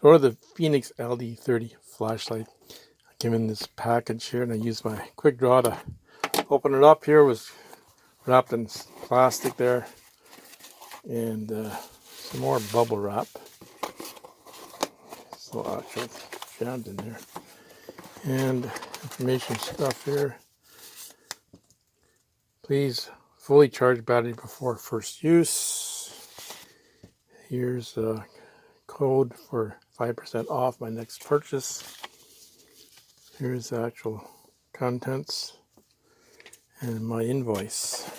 or the Fenix LD 30 flashlight. I came in this package here and I used my quick draw to open it up. Here was wrapped in plastic there, and some more bubble wrap. Still actually jammed in there. And information stuff here. Please fully charge battery before first use. Here's a code for 5% off my next purchase. Here's the actual contents and my invoice.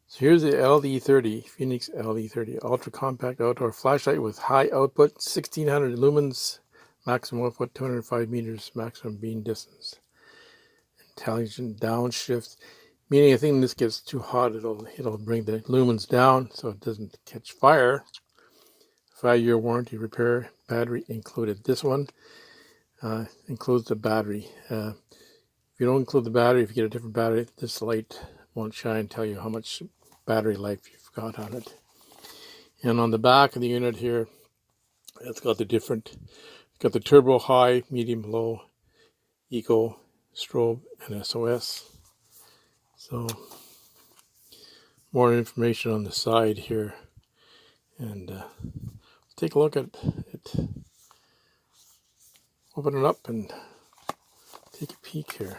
So here's the LD30, Fenix LD30, ultra compact outdoor flashlight with high output, 1600 lumens, maximum output 205 meters, maximum beam distance. Intelligent downshift, meaning I think this gets too hot, it'll bring the lumens down so it doesn't catch fire. 5-year warranty, repair, battery included. This one includes the battery. If you don't include the battery, if you get a different battery, this light won't shine and tell you how much battery life you've got on it. And on the back of the unit here, it's got the turbo, high, medium, low, eco, strobe, and SOS. So more information on the side here, and take a look at it. Open it up and take a peek here.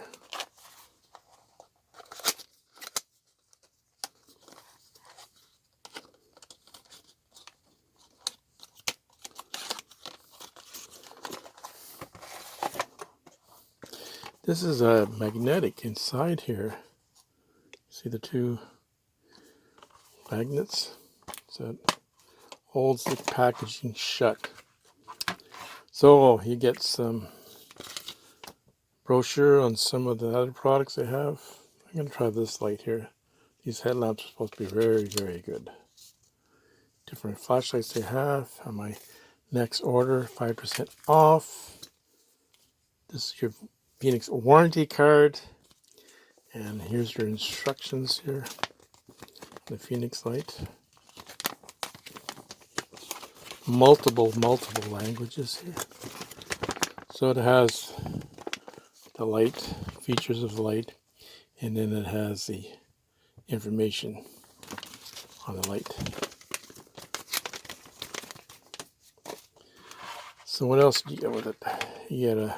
This is a magnetic inside here. See the two magnets? So it holds the packaging shut. So you get some brochure on some of the other products they have. I'm going to try this light here. These headlamps are supposed to be very, very good. Different flashlights they have. On my next order, 5% off. This is your Fenix warranty card. And here's your instructions here. The Fenix light. Multiple languages here. So it has the light, features of the light, and then it has the information on the light. So what else do you get with it? You get a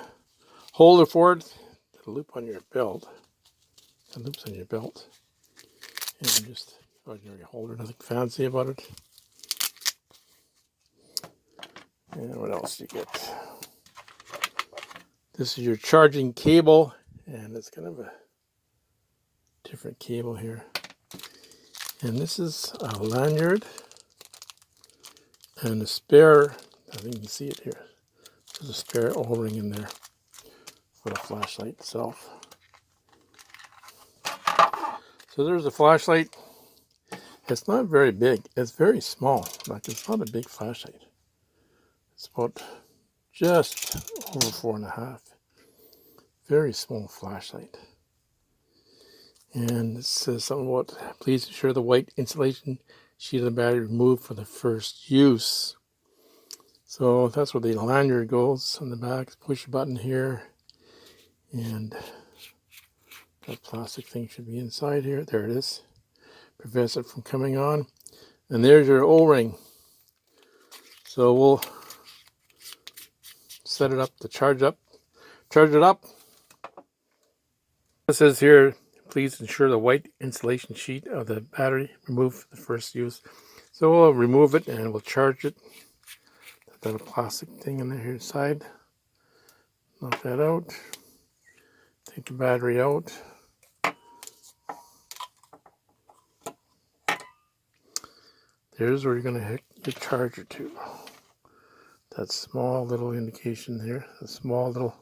holder for it, the loop on your belt. The loops on your belt. And just ordinary holder, nothing fancy about it. And what else do you get? This is your charging cable, and it's kind of a different cable here. And this is a lanyard and a spare, I think you can see it here. There's a spare O-ring in there for the flashlight itself. So there's a flashlight. It's not very big. It's very small. Like, it's not a big flashlight. It's about just over 4.5. Very small flashlight. And it says something about, please ensure the white insulation sheet of the battery removed for the first use. So that's where the lanyard goes on the back. Push a button here, and that plastic thing should be inside here. There it is. Prevents it from coming on. And there's your O-ring. So we'll set it up to charge it up. It says here, please ensure the white insulation sheet of the battery removed for the first use. So we'll remove it and we'll charge it. Got a plastic thing in there inside. Knock that out. Take the battery out. There's where you're going to hook your charger to. That small little indication there. A small little.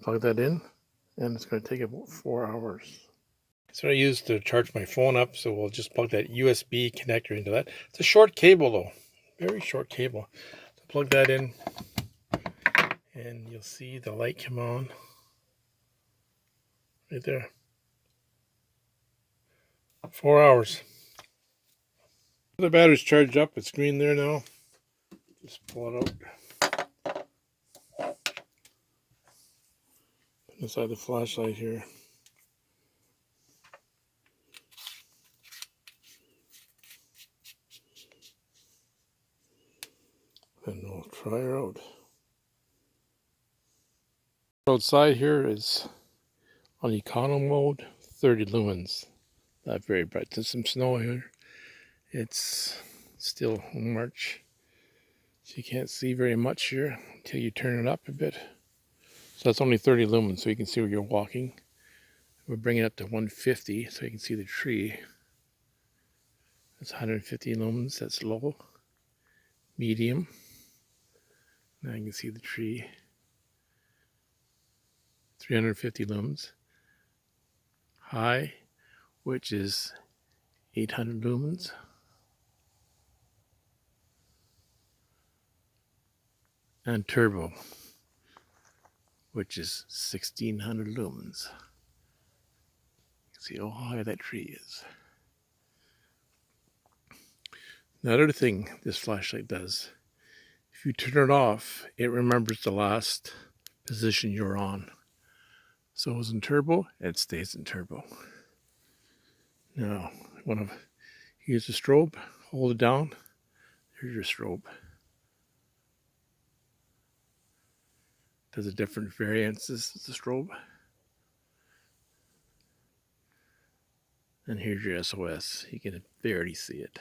Plug that in, and it's going to take about 4 hours. So I used to charge my phone up, so we'll just plug that USB connector into that. It's a short cable though, very short cable. So plug that in, and you'll see the light come on right there. 4 hours. The battery's charged up. It's green there now. Just pull it out. Put inside the flashlight here. And we'll try her out. Outside here is on econo mode, 30 lumens. Not very bright. There's some snow here. It's still March, so you can't see very much here until you turn it up a bit. So that's only 30 lumens, so you can see where you're walking. We'll bring it up to 150 so you can see the tree. That's 150 lumens. That's low. Medium. Now you can see the tree. 350 lumens. High, which is 800 lumens. And turbo, which is 1600 lumens. You can see how high that tree is. Another thing this flashlight does, if you turn it off, it remembers the last position you're on. So it was in turbo, it stays in turbo. Now, I want to use the strobe, hold it down, there's your strobe. There's a different variances of the strobe. And here's your SOS. You can barely see it.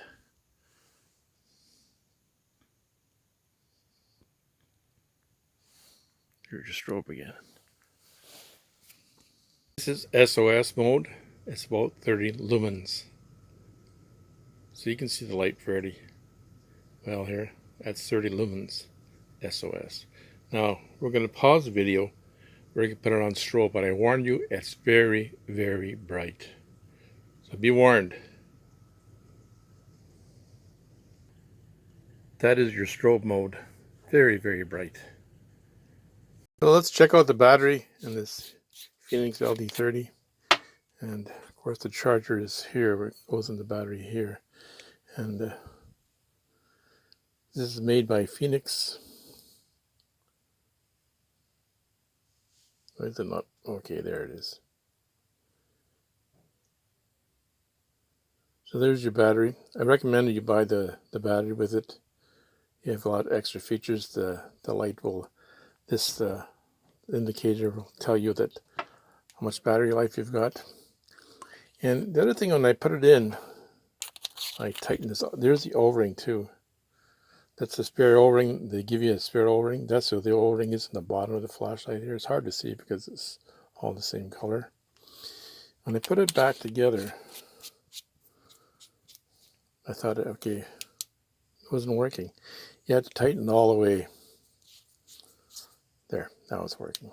Here's your strobe again. This is SOS mode. It's about 30 lumens. So you can see the light fairly well here. That's 30 lumens SOS. Now, we're going to pause the video. We're going to put it on strobe, but I warn you, it's very, very bright. So be warned. That is your strobe mode. Very, very bright. So let's check out the battery in this Fenix LD30. And of course the charger is here, where it goes in the battery here. And this is made by Fenix. Why is it not? Okay, there it is. So there's your battery. I recommend that you buy the battery with it. You have a lot of extra features. The light will, this indicator will tell you that how much battery life you've got. And the other thing, when I put it in, I tighten this up. There's the O-ring too. That's the spare O-ring. They give you a spare O-ring. That's what the O-ring is in the bottom of the flashlight here. It's hard to see because it's all the same color. When I put it back together, I thought, okay, it wasn't working. You had to tighten all the way. There, now it's working.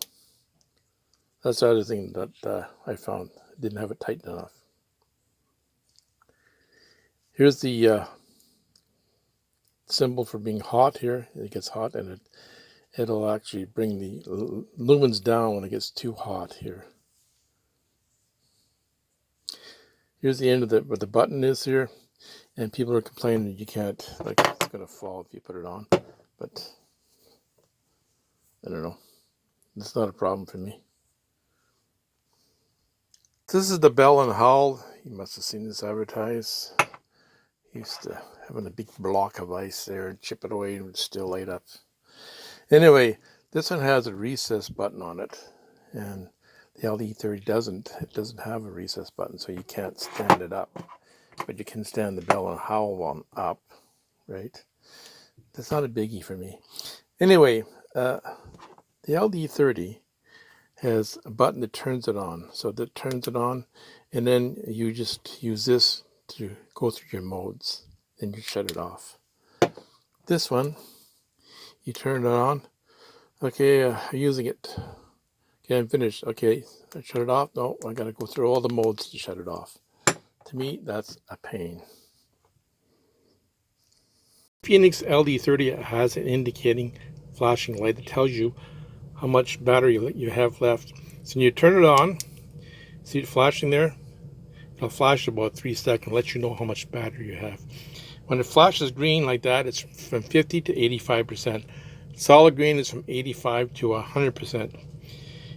That's the other thing that I found. I didn't have it tightened enough. Here's the symbol for being hot here. It gets hot, and it'll actually bring the lumens down when it gets too hot here. Here's the end of where the button is here, and people are complaining that you can't, like, it's going to fall if you put it on, but I don't know. It's not a problem for me. This is the Bell and Howell. You must have seen this advertised. Used to having a big block of ice there and chip it away and it would still light up. Anyway, this one has a recess button on it, and the LD30 doesn't. It doesn't have a recess button, so you can't stand it up. But you can stand the Bell and Howell one up, right? That's not a biggie for me. Anyway, the LD30 has a button that turns it on. So that turns it on, and then you just use this to go through your modes. Then you shut it off. This one, you turn it on. Okay, I'm using it. Okay, I'm finished. Okay, I shut it off. No, I gotta go through all the modes to shut it off. To me, that's a pain. Fenix LD30 has an indicating flashing light that tells you how much battery you have left. So when you turn it on, see it flashing there? It'll flash about 3 seconds, let you know how much battery you have. When it flashes green like that, it's from 50 to 85%. Solid green is from 85 to 100%.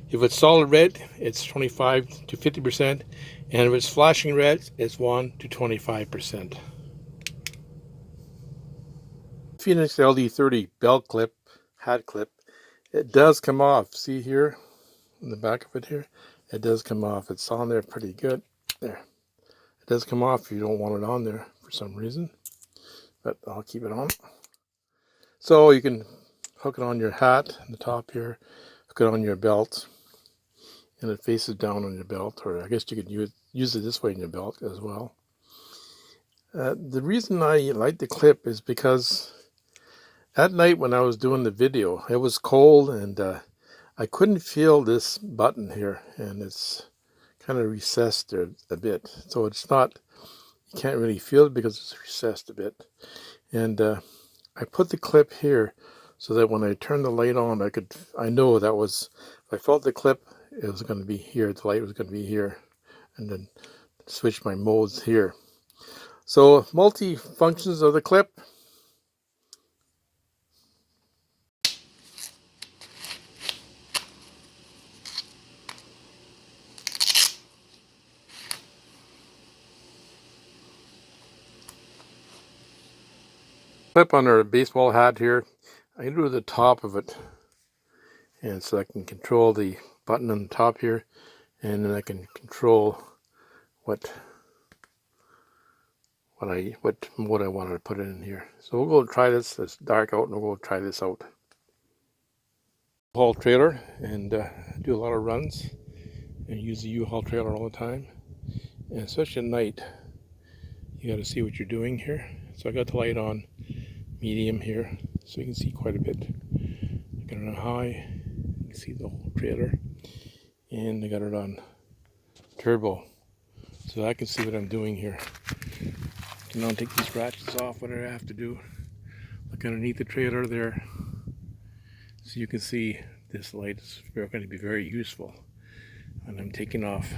If it's solid red, it's 25 to 50%, and if it's flashing red, it's 1 to 25%. Fenix LD30 belt clip, hat clip, it does come off. See here, in the back of it here, it does come off. It's on there pretty good. There. It does come off if you don't want it on there for some reason, but I'll keep it on. So you can hook it on your hat in the top here, hook it on your belt, and it faces down on your belt, or I guess you could use it this way in your belt as well. The reason I like the clip is because at night when I was doing the video, it was cold and I couldn't feel this button here, and it's kind of recessed there a bit. So it's not, you can't really feel it because it's recessed a bit. And I put the clip here so that when I turn the light on, I know that was, if I felt the clip, it was going to be here, the light was going to be here, and then switch my modes here. So multi-functions of the clip. Clip on our baseball hat here. I do the top of it, and so I can control the button on the top here, and then I can control what mode I want to put it in here. So we'll go try this. It's dark out, and we'll go try this out. Haul trailer and do a lot of runs and use the U-Haul trailer all the time, and especially at night you got to see what you're doing here. So I got the light on medium here so you can see quite a bit. I got it on high, you can see the whole trailer, and I got it on turbo so I can see what I'm doing here. So now I'll take these ratchets off, whatever I have to do. Look underneath the trailer there so you can see this light is going to be very useful. And I'm taking off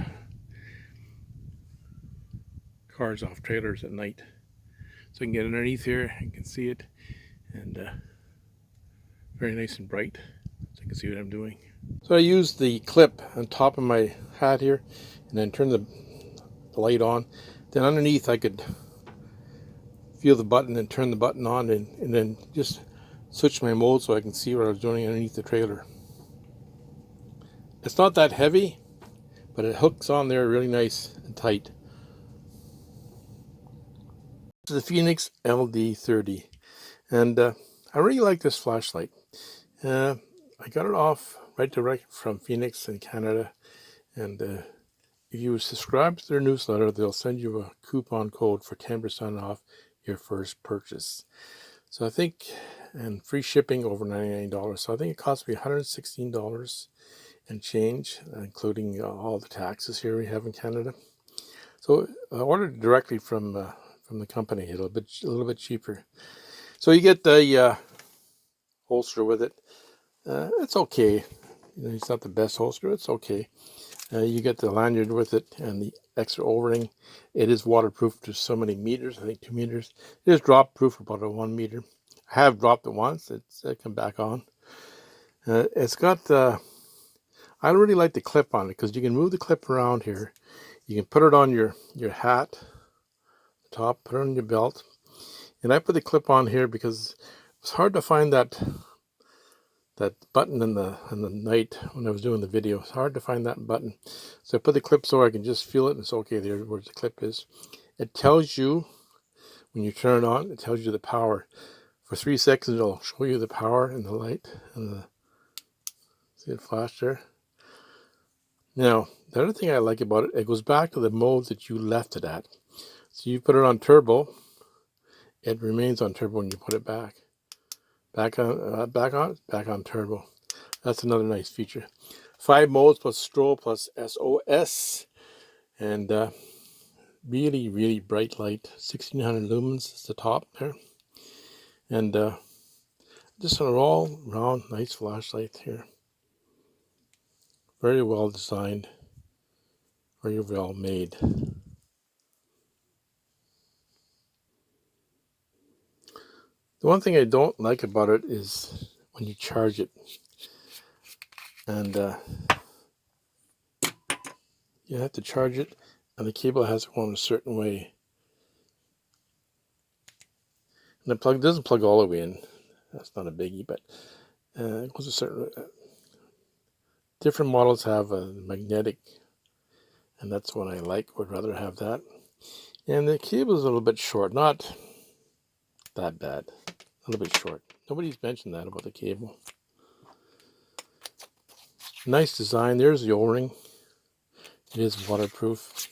cars off trailers at night. So I can get underneath here, you can see it, and very nice and bright, so I can see what I'm doing. So I use the clip on top of my hat here, and then turn the light on. Then underneath I could feel the button and turn the button on, and then just switch my mode so I can see what I was doing underneath the trailer. It's not that heavy, but it hooks on there really nice and tight. This is the Fenix LD30, and I really like this flashlight. I got it off right direct from Fenix in Canada, and if you subscribe to their newsletter, they'll send you a coupon code for 10% off your first purchase. So I think, and free shipping over $99. So I think it cost me $116 and change, including all the taxes here we have in Canada. So I ordered directly from the company, a little bit cheaper. So you get the holster with it. It's okay. It's not the best holster. It's okay. You get the lanyard with it and the extra O-ring. It is waterproof to so many meters. I think 2 meters. It is drop proof about a 1 meter. I have dropped it once. It's come back on. It's got. I really like the clip on it because you can move the clip around here. You can put it on your hat, top. Put it on your belt. And I put the clip on here because it's hard to find that button in the night when I was doing the video. It's hard to find that button. So I put the clip so I can just feel it, and it's okay there where the clip is. It tells you, when you turn it on, it tells you the power. For 3 seconds, it'll show you the power and the light. And see it flash there? Now, the other thing I like about it, it goes back to the mode that you left it at. So you put it on turbo, it remains on turbo when you put it back. Back on turbo. That's another nice feature. 5 modes plus strobe plus SOS, and really, really bright light. 1600 lumens is the top there, and just an all-round nice flashlight here. Very well designed, very well made. The one thing I don't like about it is when you charge it, and you have to charge it, and the cable has to go in a certain way. And the plug doesn't plug all the way in. That's not a biggie, but it goes a certain. Different models have a magnetic, and that's what I like. Would rather have that. And the cable is a little bit short, not that bad. A little bit short. Nobody's mentioned that about the cable. Nice design. There's the O-ring. It is waterproof.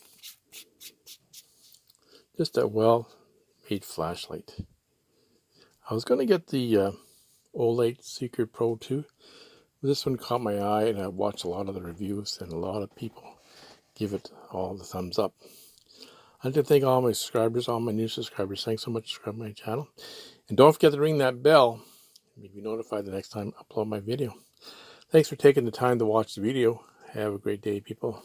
Just a well-made flashlight. I was going to get the OLED Secret Pro 2. This one caught my eye, and I watched a lot of the reviews, and a lot of people give it all the thumbs up. I'd like to thank all my subscribers, all my new subscribers. Thanks so much for subscribing to my channel. And don't forget to ring that bell. You'll be notified the next time I upload my video. Thanks for taking the time to watch the video. Have a great day, people.